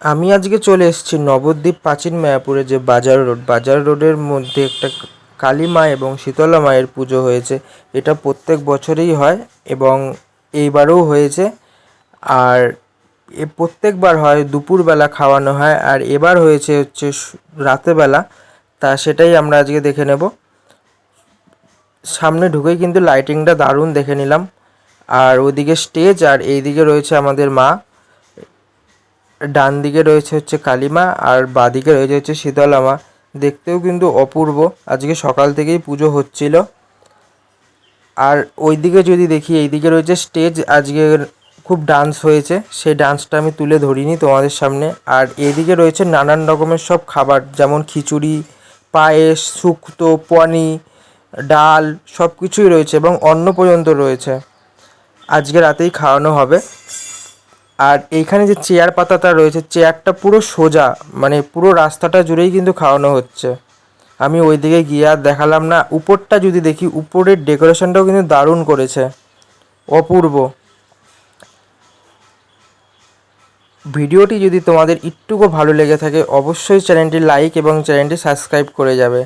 আমি আজকে চলে এসেছি নবদ্বীপ প্রাচীন মায়াপুরে যে বাজার রোডের মধ্যে একটা কালী মা এবং শীতলা মায়ের পুজো হয়েছে। এটা প্রত্যেক বছরেই হয় এবং এইবারেও হয়েছে। আর প্রত্যেকবার হয় দুপুরবেলা খাওয়ানো হয়, আর এবার হয়েছে হচ্ছে রাতেবেলা। তা সেটাই আমরা আজকে দেখে নেব। সামনে ঢুকেই কিন্তু লাইটিংটা দারুণ দেখে নিলাম। আর ওদিকে স্টেজ, আর এইদিকে রয়েছে আমাদের মা। ডান দিকে রয়েছে হচ্ছে কালীমা, আর বাঁদিকে রয়েছে হচ্ছে শীতলা মা। দেখতেও কিন্তু অপূর্ব। আজকে সকাল থেকেই পুজো হচ্ছিল। আর ওইদিকে যদি দেখি, এইদিকে রয়েছে স্টেজ। আজকে খুব ডান্স হয়েছে, সেই ডান্সটা আমি তুলে ধরিনি তোমাদের সামনে। আর এইদিকে রয়েছে নানান রকমের সব খাবার, যেমন খিচুড়ি, পায়েস, শুক্তো, পনির, ডাল, সব কিছুই রয়েছে এবং অন্ন পর্যন্ত রয়েছে। আজকে রাতেই খাওয়ানো হবে। আর এইখানে যে চেয়ার পাতাটা রয়েছে, চেয়ারটা পুরো সোজা, মানে পুরো রাস্তাটা জুড়েই কিন্তু খাওয়ানো হচ্ছে। আমি ওইদিকে গিয়ে আর দেখালাম না। উপরটা যদি দেখি, উপরের ডেকোরেশনটাও কিন্তু দারুণ করেছে, অপূর্ব। ভিডিওটি যদি তোমাদের একটুকু ভালো লেগে থাকে, অবশ্যই চ্যানেলটি লাইক এবং চ্যানেলটি সাবস্ক্রাইব করে যাবে।